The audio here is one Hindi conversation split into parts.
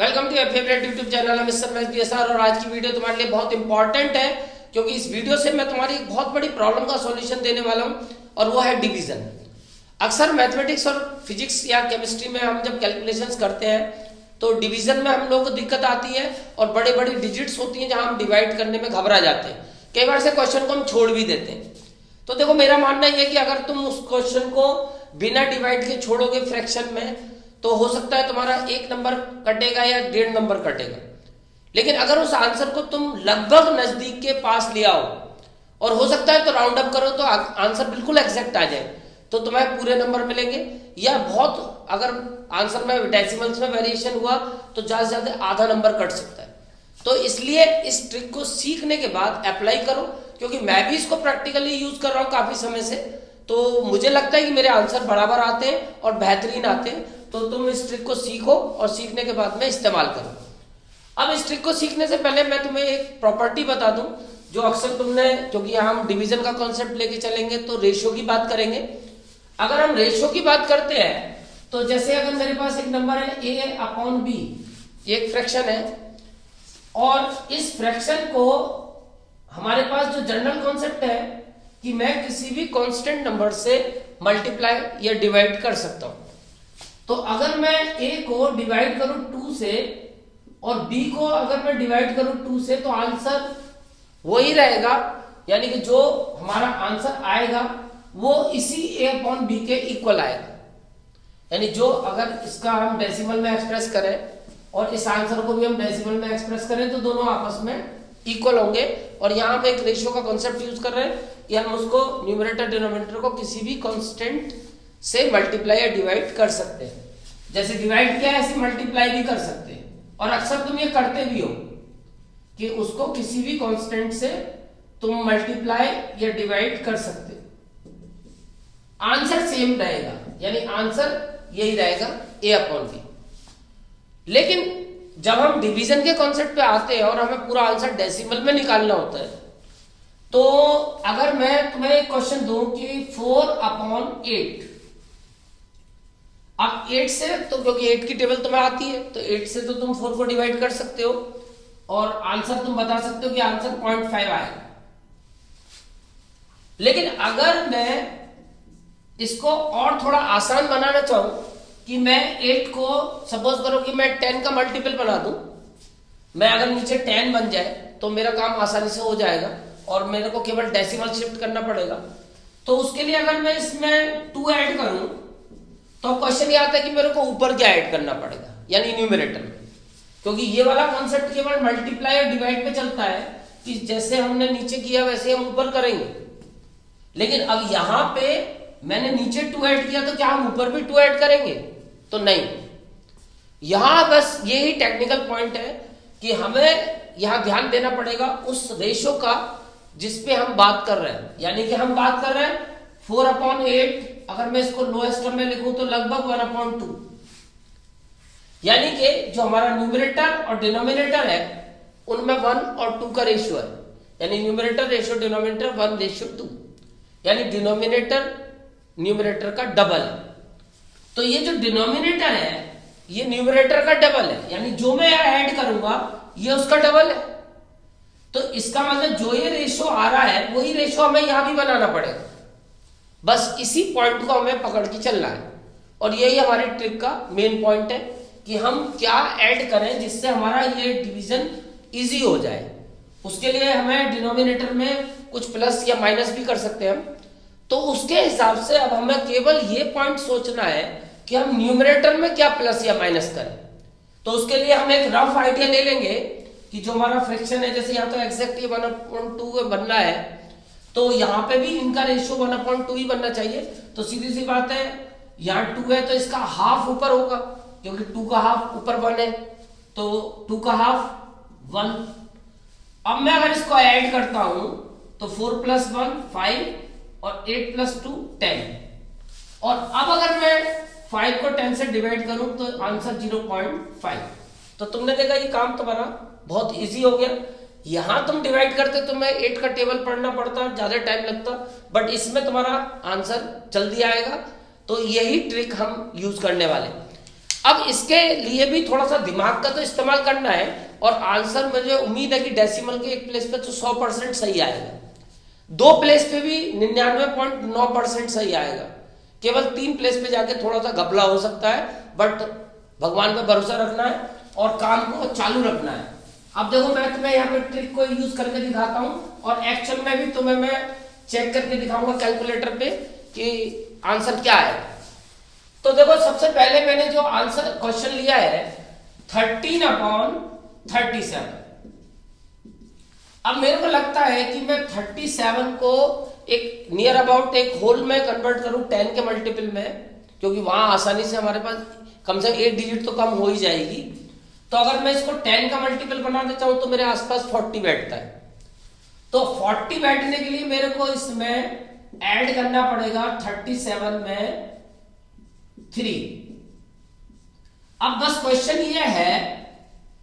Welcome to your favourite YouTube channel mister math BSR. और आज की वीडियो तुम्हारे लिए बहुत इंपॉर्टेंट है क्योंकि इस वीडियो से मैं तुम्हारी एक बहुत बड़ी प्रॉब्लम का सॉल्यूशन देने वाला हूं और वो है डिवीजन। अक्सर मैथमेटिक्स और फिजिक्स या केमिस्ट्री में हम जब कैलकुलेशंस करते हैं तो डिवीजन में हम लोग को दिक्कत आती है और बड़े बड़ी डिजिट्स होती हैं जहां हम डिवाइड करने में घबरा जाते हैं। कई बार से क्वेश्चन को हम छोड़ भी देते हैं। तो देखो, मेरा मानना यह है कि अगर तुम उस क्वेश्चन को बिना डिवाइड के छोड़ोगे फ्रैक्शन में तो हो सकता है तुम्हारा 1 नंबर कटेगा या 1.5 नंबर कटेगा। लेकिन अगर उस आंसर को तुम लगभग नजदीक के पास ले आओ और हो सकता है तो राउंड अप करो तो आंसर बिल्कुल एग्जैक्ट आ जाए तो तुम्हें पूरे नंबर मिलेंगे, या बहुत अगर आंसर में डेसिमल्स में वेरिएशन हुआ तो ज्यादा से ज्यादा आधा नंबर कट सकता है। तो इसलिए इस ट्रिक को सीखने के बाद अप्लाई करो, क्योंकि मैं भी इसको प्रैक्टिकली यूज कर रहा हूं काफी समय से, तो मुझे लगता है कि मेरे आंसर बराबर आते हैं और बेहतरीन आते हैं। तो तुम इस ट्रिक को सीखो और सीखने के बाद में इस्तेमाल करो। अब इस ट्रिक को सीखने से पहले मैं तुम्हें एक प्रॉपर्टी बता दूं जो अक्सर तुमने, क्योंकि हम डिवीजन का कॉन्सेप्ट लेके चलेंगे तो रेशियो की बात करेंगे। अगर हम रेशियो की बात करते हैं तो जैसे अगर मेरे पास एक नंबर है a/b, एक फ्रैक्शन है, और इस फ्रैक्शन को हमारे पास जो जनरल कॉन्सेप्ट है कि मैं किसी भी कांस्टेंट नंबर से मल्टीप्लाई या डिवाइड कर सकता हूं। तो अगर मैं a को डिवाइड करूं 2 से और b को अगर मैं डिवाइड करूं 2 से तो आंसर वही रहेगा, यानी कि जो हमारा आंसर आएगा वो इसी a/b के इक्वल आएगा। यानी जो अगर इसका हम डेसिमल में एक्सप्रेस करें और इस आंसर को भी हम डेसिमल में एक्सप्रेस करें तो दोनों आपस में इक्वल होंगे। और यहां हम एक रेशियो का कॉन्सेप्ट यूज कर रहे हैं कि हम उसको न्यूमरेटर डिनोमिनेटर को किसी भी कांस्टेंट से मल्टीप्लाई या डिवाइड कर सकते हैं। जैसे डिवाइड किया ऐसे मल्टीप्लाई भी कर सकते हैं, और अक्सर तुम ये करते भी हो कि उसको किसी भी कांस्टेंट से तुम मल्टीप्लाई या डिवाइड कर सकते हो। आंसर सेम रहेगा, यानी आंसर यही रहेगा a/b। लेकिन जब हम डिवीजन के कॉन्सेप्ट पे आते हैं और हमें पूरा आंसर डेसिमल में निकालना होता है, तो अगर मैं तुम्हें एक क्वेश्चन दूं कि 4/8, अब 8 से तो क्योंकि 8 की टेबल तुम्हें आती है तो 8 से तो तुम 4 को डिवाइड कर सकते हो और आंसर तुम बता सकते हो कि आंसर 0.5 आएगा। लेकिन अगर मैं इसको और थोड़ा आसान बनाना चाहूं कि मैं 8 को सपोज करो कि मैं 10 का मल्टीपल बना दूं, मैं अगर नीचे 10 बन जाए तो मेरा काम आसानी से हो जाएगा और मेरे को केवल डेसिमल शिफ्ट करना पड़ेगा। तो उसके लिए अगर मैं इसमें 2 ऐड करूं तो क्वेश्चन ये आता है कि मेरे को ऊपर क्या ऐड करना पड़ेगा, यानी न्यूमरेटर में, क्योंकि ये वाला कॉन्सेप्ट केवल मल्टीप्लाई और डिवाइड पे चलता है कि जैसे हमने नीचे किया वैसे हम ऊपर करेंगे। लेकिन अब यहां पे मैंने नीचे 2 ऐड किया तो क्या हम ऊपर भी 2 ऐड करेंगे? तो नहीं। यहां बस यही टेक्निकल पॉइंट है कि हमें यहां ध्यान देना पड़ेगा उस रेशियो का जिसपे हम बात कर रहे हैं। यानी कि हम बात कर रहे हैं 4/8, अगर मैं इसको लोएस्ट टर्म में लिखूं तो लगभग 1/2, यानी कि जो हमारा न्यूमरेटर और डिनोमिनेटर है उनमें 1 और 2 का रेशियो है, यानी न्यूमरेटर रेशियो डिनोमिनेटर 1:2, यानी डिनोमिनेटर न्यूमरेटर का डबल है। तो ये जो डिनोमिनेटर है ये न्यूमरेटर का डबल है, यानी जो मैं ऐड करूंगा ये उसका डबल है। तो इसका मतलब जो ये रेशियो आ रहा है वही रेशियो हमें यहां भी बनाना पड़ेगा। बस इसी पॉइंट को हमें पकड़ के चलना है और यही हमारी ट्रिक का मेन पॉइंट है कि हम क्या ऐड करें जिससे हमारा ये डिवीजन इजी हो जाए। उसके लिए हमें डिनोमिनेटर में कुछ प्लस या माइनस भी कर सकते हैं हम। तो उसके हिसाब से अब हमें केवल ये पॉइंट सोचना है कि हम न्यूमरेटर में क्या प्लस या माइनस करें। तो उसके लिए हम एक रफ आइडिया ले लेंगे कि जो हमारा फ्रैक्शन है, जैसे यहाँ तो एग्जैक्ट 1/2 बनना है तो यहाँ पे भी इनका रेशियो 1/2 ही बनना चाहिए। तो सीधी सी बात है, यहाँ 2 है तो इसका हाफ ऊपर होगा, क्योंकि 2 का हाफ ऊपर 1 है, तो 2 का हाफ 1। अब मैं अगर इसको ऐड करता हूं तो 4 + 1 5 और 8 + 2 10, और अब अगर मैं 5 को 10 से डिवाइड करूं तो आंसर 0.5। तो तुमने देखा ये काम तुम्हारा बहुत इजी हो गया। यहां तुम डिवाइड करते तो मैं 8 का टेबल पढ़ना पड़ता, ज्यादा टाइम लगता, बट इसमें तुम्हारा आंसर जल्दी आएगा। तो यही ट्रिक हम यूज करने वाले। अब इसके लिए भी थोड़ा सा दिमाग का तो इस्तेमाल करना है, और आंसर मुझे उम्मीद है कि डेसिमल के एक प्लेस पे तो 100% सही आएगा, दो प्लेस पे भी 99.9% सही आएगा, केवल 3 प्लेस पे जाके थोड़ा सा घपला हो सकता है, बट भगवान पे भरोसा रखना है और काम को चालू रखना है। अब देखो मैं तुम्हें यहाँ पे ट्रिक को यूज करके दिखाता हूँ, और एक्चुअल में भी तुम्हें मैं चेक करके दिखाऊंगा कैलकुलेटर पे कि आंसर क्या है। तो देखो सबसे पहले मैंने जो आंसर क्वेश्चन लिया है 13/37। अब मेरे को लगता है कि मैं 37 को एक नियर अबाउट एक होल में कन्वर्ट करूं 10 के मल्टीपल में, क्योंकि वहां आसानी से हमारे पास कम से कम 1 डिजिट तो कम हो ही जाएगी। तो अगर मैं इसको 10 का मल्टीपल बना देता हूं तो मेरे आसपास 40 बैठता है। तो 40 बैठने के लिए मेरे को इसमें ऐड करना पड़ेगा 37 में 3। अब बस क्वेश्चन ये है,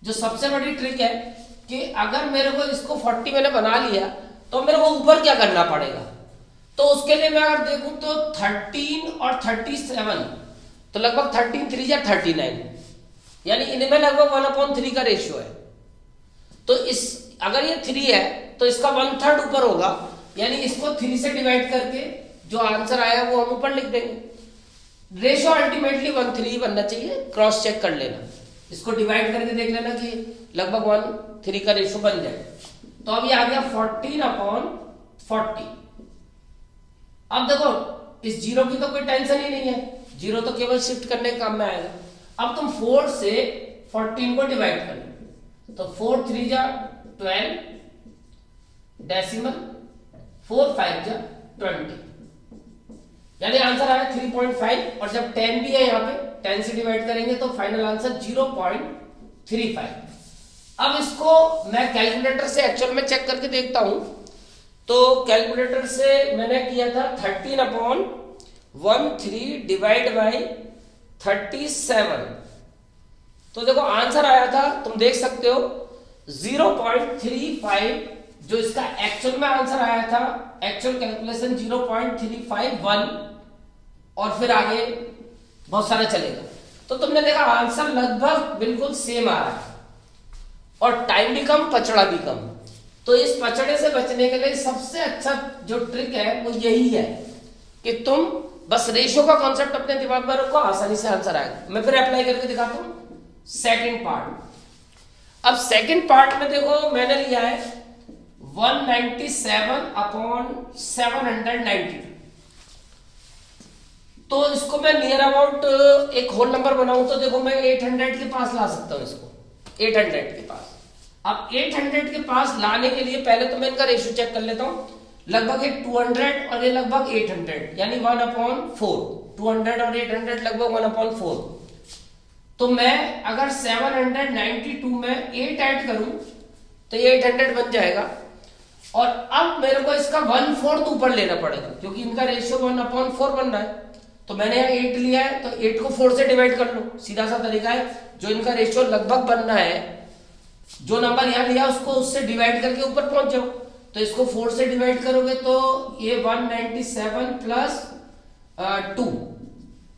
जो सबसे बड़ी ट्रिक है, कि अगर मेरे को इसको 40 मैंने बना लिया तो मेरे को ऊपर क्या करना पड़ेगा। तो उसके लिए मैं अगर देखूं तो 13 और 37 तो लगभग 13 3 या 39, यानी इनमें लगभग 1/3 का रेशियो है। तो इस अगर ये 3 है तो इसका 1/3 ऊपर होगा, यानी इसको 3 से डिवाइड करके जो आंसर आया वो हम ऊपर लिख देंगे। रेशियो अल्टीमेटली 1/3 बनना चाहिए, क्रॉस चेक कर लेना, इसको डिवाइड करके देख लेना कि लगभग 1/3 का रेशियो बन जाए। तो अब ये आ गया 14/40। अब देखो इस जीरो की तो कोई टेंशन ही नहीं है, जीरो तो केवल शिफ्ट करने के काम में आएगा। अब तुम 4 से 14 को डिवाइड कर लो, तो 4 3 जा 12 डेसिमल, 4 5 जा 20, यानी आंसर आया 3.5। और जब 10 भी है यहाँ पे 10 से डिवाइड करेंगे तो फाइनल आंसर 0.35। अब इसको मैं कैलकुलेटर से एक्चुअल में चेक करके देखता हूं। तो कैलकुलेटर से मैंने किया था 13/13 डिवाइड बाई 37। तो देखो आंसर आया था, तुम देख सकते हो 0.35, जो इसका एक्चुअल में आंसर आया था, एक्चुअल कैलकुलेशन 0.351, और फिर आगे बहुत सारा चलेगा। तो तुमने देखा आंसर लगभग बिल्कुल सेम आ रहा है, और टाइम भी कम, पचड़ा भी कम। तो इस पचड़े से बचने के लिए सबसे अच्छा जो ट्रिक है वो यही है कि तुम बस रेशियो का कॉन्सेप्ट अपने दिमाग में रखो, आसानी से आंसर आएगा। मैं फिर अप्लाई करके दिखाता हूं सेकंड पार्ट। अब सेकंड पार्ट में देखो मैंने लिया है 197/792। तो इसको मैं नियर अबाउट एक होल नंबर बनाऊं तो देखो मैं 800 के पास ला सकता हूं इसको, 800 के पास। अब 800 के पास लाने के लिए पहले तो मैं इनका रेशियो चेक कर लेता हूं। लगभग एक 200 और ये लगभग 800, यानी 1/4। 200 और 800 लगभग 1/4। तो मैं अगर 792 में 8 ऐड करूं तो ये 800 बन जाएगा। और अब मेरे को इसका 1/4 ऊपर लेना पड़ेगा, क्योंकि इनका रेशियो 1/4 बन रहा है। तो मैंने यहाँ 8 लिया है, तो 8 को 4 से डिवाइड कर लो, सीधा सा तरीका है। जो इनका रेशियो लगभग बनना है, जो नंबर यहाँ लिया उसको उससे डिवाइड करके ऊपर पहुंच जाओ। तो इसको 4 से डिवाइड करोगे तो ये 197 प्लस 2,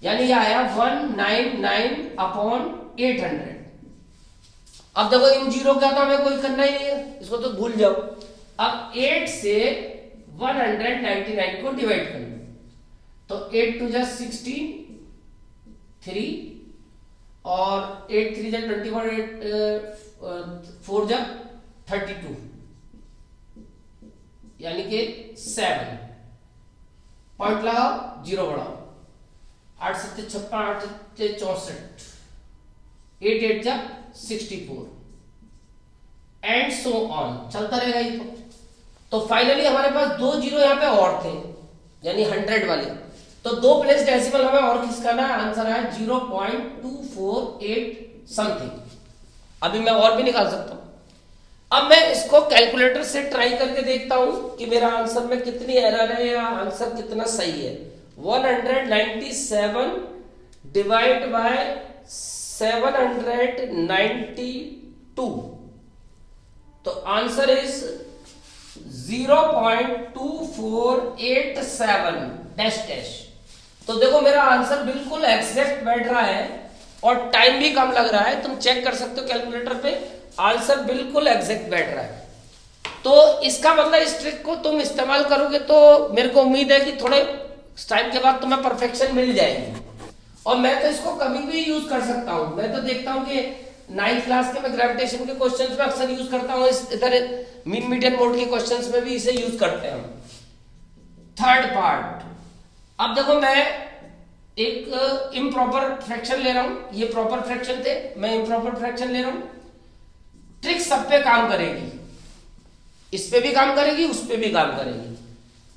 यानी ये आया 199/800। अब देखो इन जीरो का तो हमें कोई करना ही नहीं है, इसको तो भूल जाओ। अब 8 से 199 को डिवाइड कर लो, तो 8 2 जा 16, 3 और 8 3 जा 21, 4 जा 32, यानी कि 7 पॉइंट लगाओ, जीरो बढ़ाओ, 8 7 56, 8 7 64, 8 8 जा 64 एंड सो ऑन, चलता रहेगा ये। तो फाइनली हमारे पास 2 जीरो यहाँ पे और थे, यानी 100 वाले। तो 2 प्लेस डेसिमल हमें और किसका ना, आंसर है 0.248 समथिंग। अभी मैं और भी निकाल सकता हूं। अब मैं इसको कैलकुलेटर से ट्राई करके देखता हूं कि मेरा आंसर में कितनी एरर है या आंसर कितना सही है। 197 डिवाइड बाय 792, तो आंसर इज 0.2487 डैश डैश। तो देखो मेरा आंसर बिल्कुल एग्जैक्ट बैठ रहा है और टाइम भी कम लग रहा है, तुम चेक कर सकते हो कैलकुलेटर पे, आंसर बिल्कुल एग्जैक्ट बैठ रहा है। तो इसका मतलब इस ट्रिक को तुम इस्तेमाल करोगे तो मेरे को उम्मीद है कि थोड़े टाइम के बाद तुम्हें परफेक्शन मिल जाएगी। और मैं तो इसको कभी भी यूज कर सकता हूं। मैं तो देखता हूं कि 9th क्लास के मैं ग्रेविटेशन के क्वेश्चंस में अक्सर यूज करता हूं, इस इधर मीन मीडियन मोड के क्वेश्चंस में भी इसे यूज करते हैं। थर्ड पार्ट, अब देखो मैं एक इम्प्रॉपर फ्रैक्शन ले रहा हूं, ये प्रॉपर फ्रैक्शन थे, मैं इम्प्रॉपर फ्रैक्शन ले रहा हूं। ट्रिक सब पे काम करेगी, इस पे भी काम करेगी, उस पे भी काम करेगी।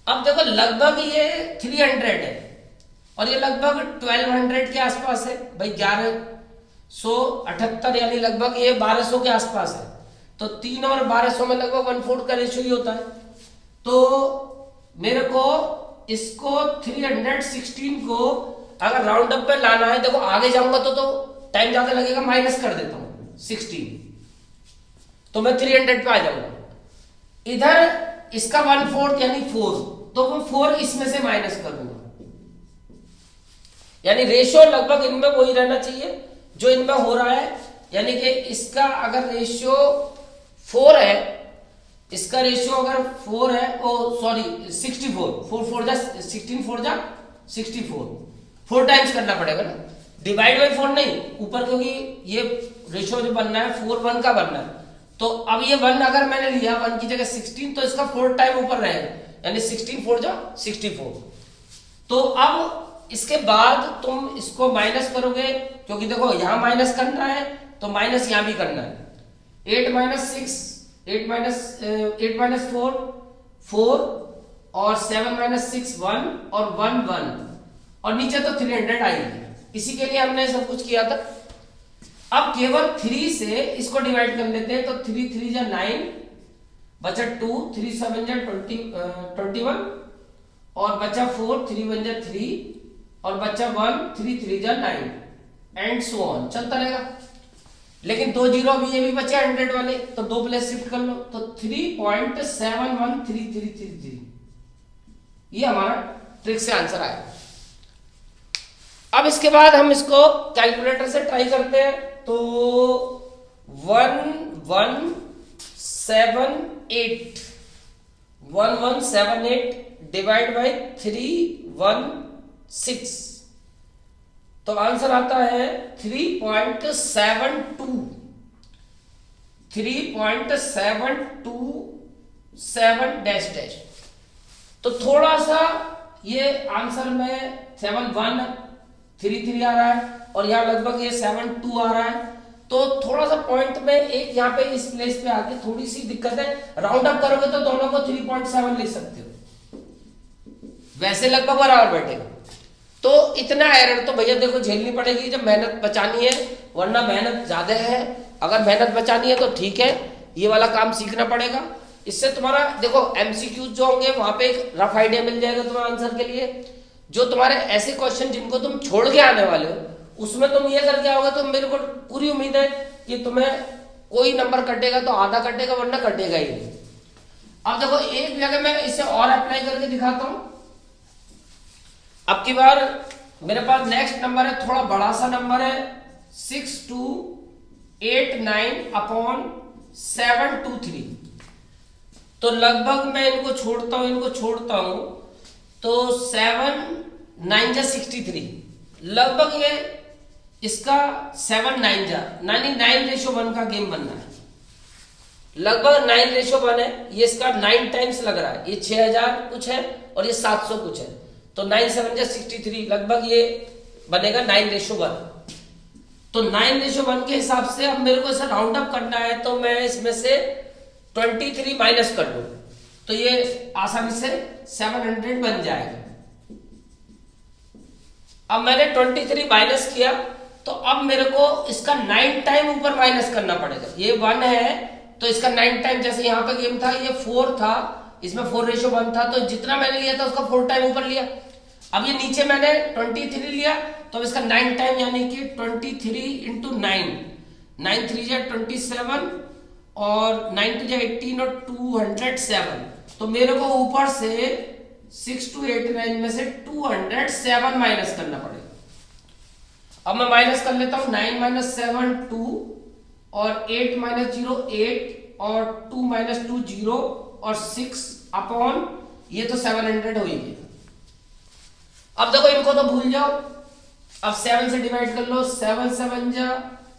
अब देखो लगभग ये 300 है और ये लगभग 1200 के आसपास है भाई, 1178 यानी लगभग ये 1200 के आसपास है। तो 3 और 1200 में लगभग 1/4 का रेशियो ही होता है। तो मेरे को इसको 316 को अगर राउंड अप पे लाना है, देखो आगे जाऊंगा तो टाइम ज्यादा लगेगा, माइनस कर देता हूं 16, तो मैं 300 पे आ जाऊंगा। इधर इसका 1/4 यानी 4, तो मैं 4 इसमें से माइनस करूंगा, यानी रेशियो लगभग इनमें वही रहना चाहिए जो इनमें हो रहा है। यानी कि इसका अगर रेशियो 4 है, इसका रेशियो अगर 4 है, ओ सॉरी 64, 4 4 जा 16, 4 जा 64, 4 टाइम्स करना पड़ेगा ना, डिवाइड बाई 4 नहीं ऊपर, क्योंकि ये रेशियो जो बनना है 4 1 का बनना है। तो अब ये 1 अगर मैंने लिया 1 की जगह 16, तो इसका 4 टाइम ऊपर रहेगा, यानी 16 4 जा 64। तो अब इसके बाद तुम इसको माइनस करोगे, क्योंकि देखो यहां माइनस करना है तो माइनस यहां भी करना है। 8 - 6 8 - 4 4 और 7 - 6 1 और 1 1 और नीचे तो 300 आएगी। इसी के लिए हमने सब कुछ किया था। अब केवल 3 से इसको डिवाइड कर लेते हैं, तो 3 3 जा 9 बचा 2, 3 7 जा 21 और बचा 4, 3 1 जा 3 और बचा 1, 3 3 जा 9 एंड सो ऑन, चलता रहेगा। लेकिन 2 जीरो अभी ये भी बचे 100 वाले, तो 2 प्लेस शिफ्ट कर लो, तो 3.71333, ये हमारा ट्रिक से आंसर आया। अब इसके बाद हम इसको कैलकुलेटर से ट्राई करते हैं। तो 1178 डिवाइड बाई 316, तो आंसर आता है 3.727 डैश डैश। तो थोड़ा सा ये आंसर में 7133 आ रहा है और यहाँ लगभग ये 72 आ रहा है। तो थोड़ा सा पॉइंट में एक यहाँ पे इस प्लेस पे आके थोड़ी सी दिक्कत है। राउंड अप करोगे तो दोनों को 3.7 ले सकते हो, वैसे लगभग बराबर बैठेगा। तो इतना एरर तो भैया देखो झेलनी पड़ेगी जब मेहनत बचानी है, वरना मेहनत ज्यादा है। अगर मेहनत बचानी है तो ठीक है, ये वाला काम सीखना पड़ेगा। इससे तुम्हारा देखो एमसीक्यूज जो होंगे वहां पे एक रफ आइडिया मिल जाएगा तुम्हें आंसर के लिए। जो तुम्हारे ऐसे क्वेश्चन जिनको तुम छोड़ के आने वाले हो उसमें तुम ये करके आओगे तो मेरे को पूरी उम्मीद है कि तुम्हें कोई नंबर कटेगा तो आधा कटेगा, वरना कटेगा ही नहीं। अब देखो एक जगह मैं इसे और अप्लाई करके दिखाता हूं। अब की बार मेरे पास नेक्स्ट नंबर है, थोड़ा बड़ा सा नंबर है 6289/723। तो लगभग मैं इनको छोड़ता हूं तो 7 9 जा 63, लगभग ये इसका 7 9 जा 9:1 का गेम बनना है। लगभग 9:1 है, ये इसका 9 टाइम्स लग रहा है। ये 6000 कुछ है और ये 700 कुछ है, तो 9 7 जा 63, लगभग ये बनेगा 9:1। तो 9:1 के हिसाब से अब मेरे को इसे राउंड अप करना है, तो मैं इसमें से 23 माइनस कर लूं तो ये आसानी से 700 बन जाएगा। अब मैंने 23 माइनस किया, तो अब मेरे को इसका 9 टाइम ऊपर माइनस करना पड़ेगा। ये 1 है तो इसका 9 टाइम, जैसे यहां पे गेम था ये 4 था, इसमें 4:1 था, तो जितना मैंने लिया था उसका 4 टाइम ऊपर लिया। अब ये नीचे मैंने 23 लिया, तो इसका 9 टाइम यानी कि 23 × 9, 9 3 जा 27 और 9 2 जा 18 और 207। तो मेरे को ऊपर से 6 2 8 9 में से 207 माइनस करना पड़ेगा। अब मैं माइनस कर लेता हूं, 9 माइनस 7 2 और 8 माइनस 0 8 और 2 माइनस 2 0 और 6 अपॉन ये तो 700 हो ही गया। अब देखो इनको तो भूल जाओ, अब 7 से डिवाइड कर लो, 7 7 जा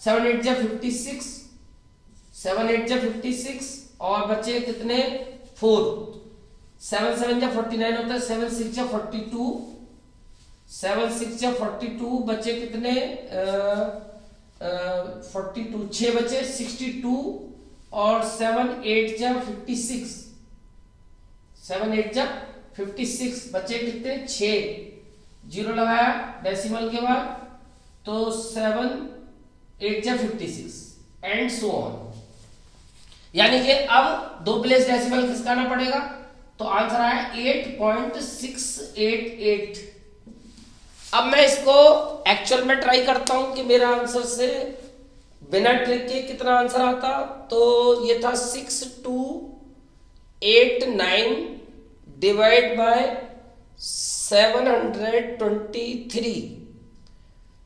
7 8 जा 56, 7 8 जा 56 और बचे कितने 4, 7 7 जा 49 होता है, 7 6 जा 42, 7 6 जा 42 बचे कितने 42 6 बचे 62 और 7 8 जा 56, 7 8 जा 56 बचे कितने 6, जीरो लगाया डेसिमल के बाद तो 7 8 जा 56 एंड सो ऑन। यानी कि अब 2 प्लेस डेसिमल खिसकाना पड़ेगा तो आंसर आया 8.688। अब मैं इसको एक्चुअल में ट्राई करता हूं कि मेरा आंसर से बिना ट्रिक के कितना आंसर आता। तो ये था 6289 डिवाइड बाय 723,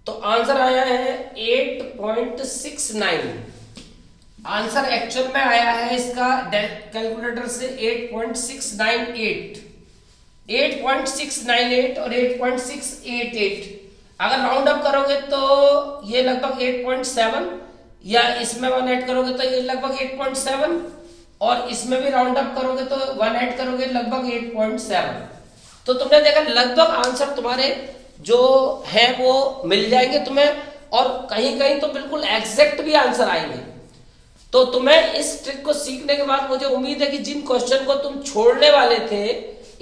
तो आंसर आया है 8.69। आंसर एक्चुअल में आया है इसका कैलकुलेटर से 8.698 और 8.688। अगर राउंड अप करोगे तो ये लगभग 8.7 या इसमें 1 ऐड करोगे तो ये लगभग 8.7 और इसमें भी राउंड अप करोगे तो 1 ऐड करोगे लगभग 8.7। तो तुमने देखा लगभग आंसर तुम्हारे जो है वो मिल जाएंगे तुम्हें और कहीं कहीं तो बिल्कुल एग्जैक्ट भी आंसर आएंगे। तो तुम्हें इस ट्रिक को सीखने के बाद मुझे उम्मीद है कि जिन क्वेश्चन को तुम छोड़ने वाले थे,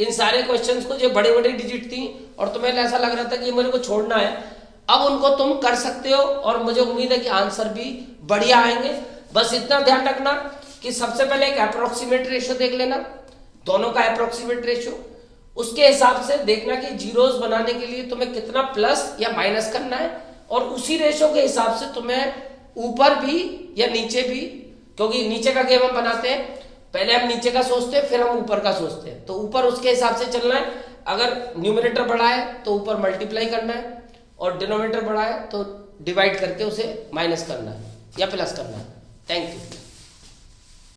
इन सारे क्वेश्चंस को जो बड़े बड़े डिजिट थी और तुम्हें ऐसा लग रहा था कि मेरे को छोड़ना है, अब उनको तुम कर सकते हो और मुझे उम्मीद है कि आंसर भी बढ़िया आएंगे। बस इतना ध्यान रखना कि सबसे पहले एक अप्रोक्सीमेट रेशियो देख लेना, दोनों का अप्रोक्सीमेट रेशियो, उसके हिसाब से देखना कि जीरोस बनाने के लिए तुम्हें कितना प्लस या माइनस करना है और उसी रेशियो के हिसाब से तुम्हें ऊपर भी या नीचे भी, क्योंकि नीचे का गेम हम बनाते हैं पहले हम नीचे का सोचते हैं फिर हम ऊपर का सोचते हैं, तो ऊपर उसके हिसाब से चलना है। अगर न्यूमरेटर बढ़ा है तो ऊपर मल्टीप्लाई करना है और डिनोमिनेटर बढ़ा है तो डिवाइड करके उसे माइनस करना है या प्लस करना है। Thank you.